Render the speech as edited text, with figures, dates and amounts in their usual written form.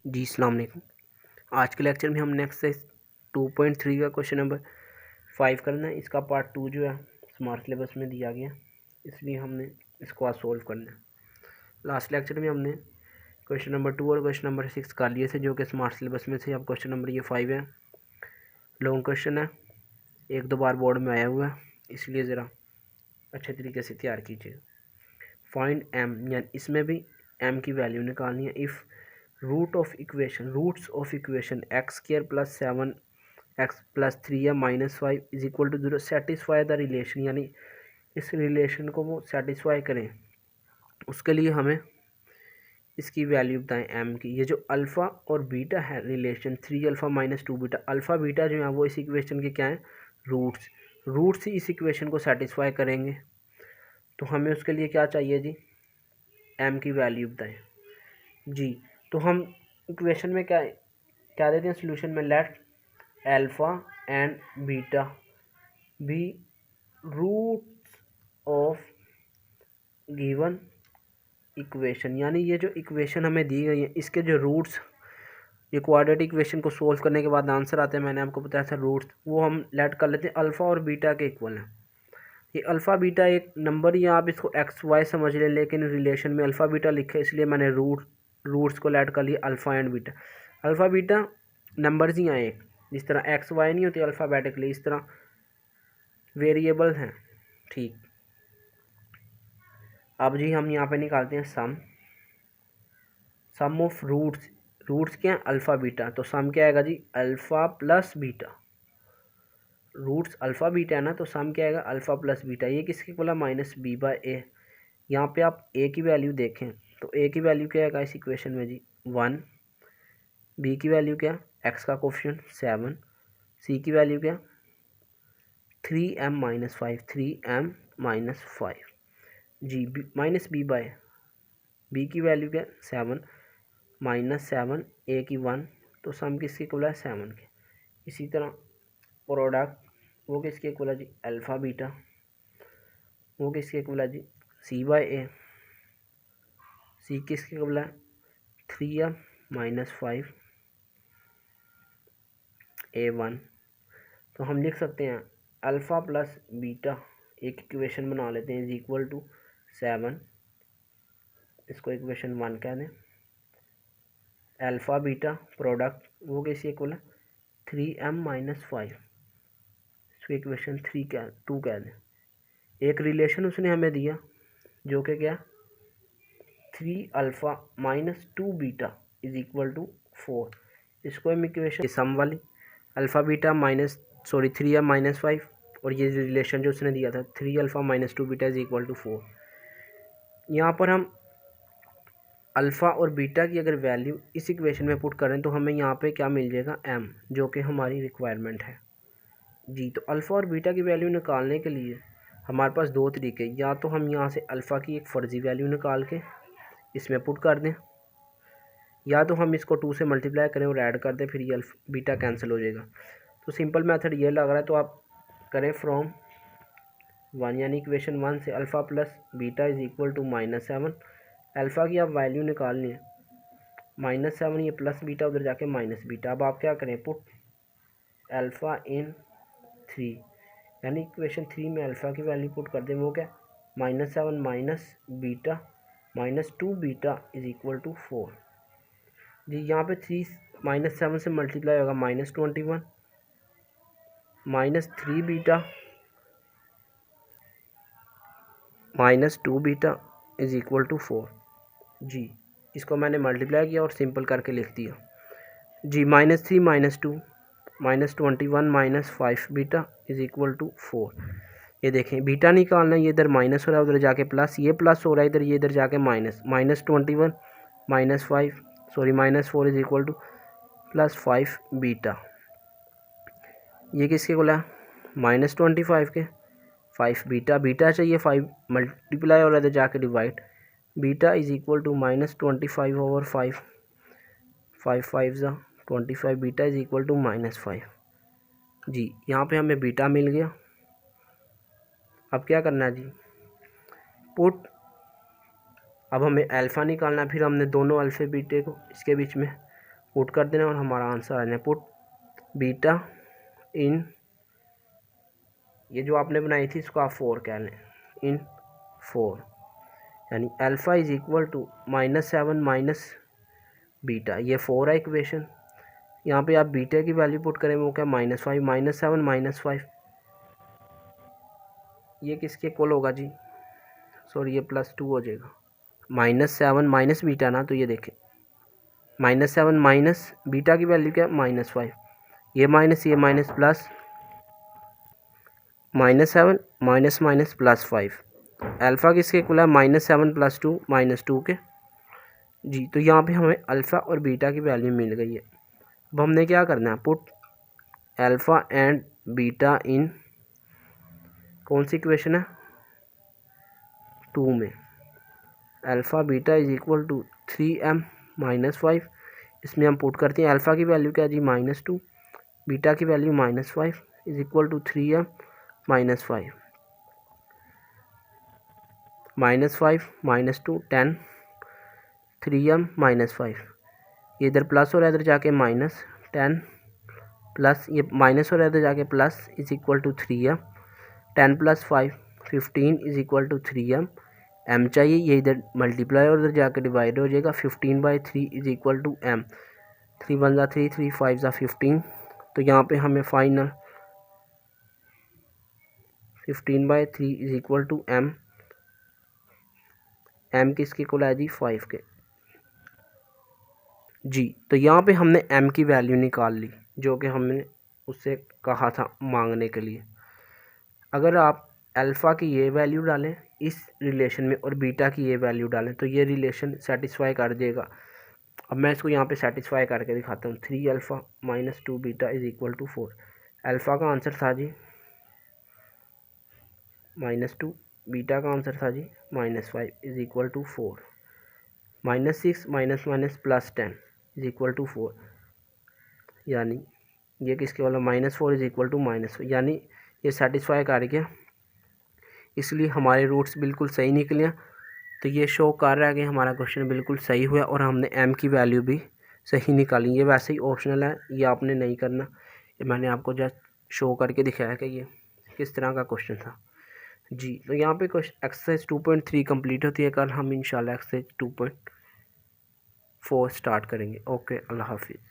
जी अस्सलाम वालेकुम। आज के लेक्चर में हमने एक्सरसाइज 2.3 का क्वेश्चन नंबर 5 करना है। इसका पार्ट 2 जो है स्मार्ट सिलेबस में दिया गया, इसलिए हमने इसको आज सोल्व करना है। लास्ट लेक्चर में हमने क्वेश्चन नंबर 2 और क्वेश्चन नंबर 6 कर लिए थे, जो कि स्मार्ट सिलेबस में थे। अब क्वेश्चन नंबर ये 5 है, लॉन्ग क्वेश्चन है, एक दो बार बोर्ड में आया हुआ है, इसलिए ज़रा अच्छे तरीके से तैयार कीजिए। फाइंड एम, यानी इसमें भी एम की वैल्यू निकालनी है। If roots of equation X square plus 7x plus 3 या minus 5 is equal to 0 satisfy the relation, यानी इस रिलेशन को वो सेटिस्फाई करें, उसके लिए हमें इसकी वैल्यू बताएं एम की। ये जो अल्फ़ा और बीटा है relation 3 alpha minus 2 beta, alpha beta जो है वो इस इक्वेशन के क्या है, रूट्स ही इस इक्वेशन को सेटिस्फाई करेंगे। तो हमें उसके लिए क्या चाहिए जी, एम की वैल्यू बताएं जी। तो हम इक्वेशन में क्या क्या देते हैं सोल्यूशन में, let alpha and beta be roots of given equation, यानी ये जो इक्वेशन हमें दी गई है इसके जो रूट्स, ये क्वाड्रेटिक इक्वेशन को सोल्व करने के बाद आंसर आते हैं, मैंने आपको बताया था रूट्स, वो हम लेट कर लेते हैं अल्फ़ा और बीटा के इक्वल हैं। ये अल्फ़ा बीटा एक नंबर ही, आप इसको एक्स वाई समझ लें, लेकिन रिलेशन में अल्फ़ा बीटा लिखे इसलिए मैंने रूट्स को लेट कर लिया alpha and beta. Alpha beta numbers ही आए, जिस तरह एक्स वाई नहीं होती अल्फ़ाबेटिकली, इस तरह वेरिएबल हैं। ठीक, अब जी हम यहाँ पे निकालते हैं सम ऑफ रूट्स क्या है, अल्फ़ा बीटा। तो सम क्या आएगा जी, alpha plus beta. Roots alpha beta है ना, तो सम क्या आएगा, अल्फ़ा प्लस बीटा। ये किसके इक्वल है, माइनस बी बाय ए। यहाँ पे आप ए की वैल्यू देखें तो ए की वैल्यू क्या आएगा इस इक्वेशन में जी, 1। बी की वैल्यू क्या, एक्स का कोफिशिएंट 7। सी की वैल्यू क्या, 3m माइनस 5, 3m माइनस 5 जी। माइनस बी बाय बी की वैल्यू क्या, 7 माइनस 7, ए की 1, तो सम किसके इक्वल है, 7 के। इसी तरह प्रोडक्ट वो किसके इक्वल है जी, अल्फ़ा बीटा, वो किसके इक्वल है जी, सी बाय ए। सी किसके इक्वल है, 3m माइनस 5 a1। तो हम लिख सकते हैं अल्फ़ा प्लस बीटा, एक इक्वेशन बना लेते हैं, इज इक्वल टू 7, इसको इक्वेशन 1 कह दें। अल्फ़ा बीटा प्रोडक्ट वो किसके इक्वल है, 3m माइनस 5, इसको इक्वेशन 2 कह दें। एक रिलेशन उसने हमें दिया जो कि क्या, 3 alpha minus 2 beta is equal to 4, इसको हम इक्वेशन सम वाली alpha beta minus 3m minus 5, और ये रिलेशन जो उसने दिया था 3 alpha minus 2 beta is equal to 4। यहाँ पर हम अल्फ़ा और बीटा की अगर वैल्यू इस इक्वेशन में पुट करें तो हमें यहाँ पे क्या मिल जाएगा, m, जो कि हमारी रिक्वायरमेंट है जी। तो अल्फ़ा और बीटा की वैल्यू निकालने के लिए हमारे पास दो तरीके, या तो हम यहाँ से अल्फ़ा की एक फ़र्ज़ी वैल्यू निकाल के इसमें पुट कर दें, या तो हम इसको 2 से मल्टीप्लाई करें और ऐड कर दें, फिर ये बीटा कैंसिल हो जाएगा। तो सिंपल मेथड ये लग रहा है, तो आप करें फ्रॉम 1, यानी इक्वेशन 1 से alpha plus beta is equal to minus 7। Alpha की आप वैल्यू निकालनी है माइनस 7, ये प्लस बीटा उधर जाके माइनस बीटा। अब आप क्या करें, पुट अल्फ़ा इन 3, यानी इक्वेशन 3 में अल्फ़ा की वैल्यू पुट कर दें, वो क्या, minus 7 minus beta minus 2 beta is equal to 4 जी। यहाँ पे 3 माइनस 7 से मल्टीप्लाई होगा minus 21 minus 3 beta minus 2 beta is equal to 4 जी। इसको मैंने मल्टीप्लाई किया और सिंपल करके लिख दिया जी। Minus 3 minus 2 minus 21 minus 5 beta is equal to 4। ये देखें बीटा निकालना है, ये इधर माइनस हो रहा है उधर जाके प्लस, ये प्लस हो रहा है इधर, ये इधर जाके minus, minus 21 minus 5 minus 4 is equal two plus 5 beta. ये किसके को है, माइनस 25 के 5 बीटा, बीटा चाहिए 5 मल्टीप्लाई हो रहा है इधर जाके divide, beta is equal to minus 25 over 5, 5 5 ज़ा 25, beta is equal to minus 5 जी। यहाँ पे हमें बीटा मिल गया। अब क्या करना है जी, पुट, अब हमें अल्फ़ा निकालना है, फिर हमने दोनों अल्फ़े बीटे को इसके बीच में पुट कर देना और हमारा आंसर आ जाए। पुट बीटा इन, ये जो आपने बनाई थी इसको आप 4 कह लें, इन 4, यानी alpha is equal to -7 minus beta, ये 4 है इक्वेशन। यहाँ पे आप बीटा की वैल्यू पुट करें, वो क्या -5, -7 -5, ये किसके इक्वल होगा जी, सॉरी ये +2 हो जाएगा। -7 माइनस बीटा ना, तो ये देखें -7 माइनस बीटा की वैल्यू क्या -5, ये minus plus, -7 minus minus +5, alpha किसके इक्वल है -7 + 2 -2 के जी। तो यहाँ पे हमें अल्फ़ा और बीटा की वैल्यू मिल गई है। अब हमने क्या करना है, put alpha and beta in, कौन सी इक्वेशन है 2 में, alpha beta is equal to 3m - 5, इसमें हम पुट करते हैं अल्फ़ा की वैल्यू क्या जी -2, बीटा की value -5 is equal to 3m - 5, -5 -2 10, 3m - 5, ये इधर प्लस हो रहा है इधर जाके -10 प्लस, ये माइनस हो रहा है इधर जाके plus, is equal to 3m, 10 + 5 15 is equal to 3m, m चाहिए, ये इधर मल्टीप्लाई और इधर जाके डिवाइड हो जाएगा, 15/3 इज इक्वल टू m, 3 × 1 = 3, 3 × 5 = 15, तो यहाँ पे हमें final 15/3 is equal to m, m किसके इक्वल है जी 5 के जी। तो यहाँ पे हमने m की वैल्यू निकाल ली जो कि हमने उससे कहा था मांगने के लिए। अगर आप अल्फ़ा की ये वैल्यू डालें इस रिलेशन में और बीटा की ये वैल्यू डालें तो ये रिलेशन सेटिस्फाई कर देगा। अब मैं इसको यहाँ पे सेटिस्फाई करके दिखाता हूँ। 3α - 2 beta is equal to 4, alpha का आंसर था जी -2, बीटा का आंसर था जी -5 is equal to 4, -6 minus minus +10 is equal to 4, यानी ये किसके वाला -4 इज इक्वल टू -4, यानी ये सेटिस्फाई कर गया, इसलिए हमारे रूट्स बिल्कुल सही निकले। तो ये शो कर रहा है कि हमारा क्वेश्चन बिल्कुल सही हुआ और हमने m की वैल्यू भी सही निकाली। ये वैसे ही ऑप्शनल है, ये आपने नहीं करना, ये मैंने आपको जस्ट शो करके दिखाया कि ये किस तरह का क्वेश्चन था जी। तो यहाँ पे एक्सरसाइज 2.3 कंप्लीट होती है। कल हम इंशाल्लाह एक्सरसाइज 2.4 स्टार्ट करेंगे। ओके, अल्लाह हाफिज़।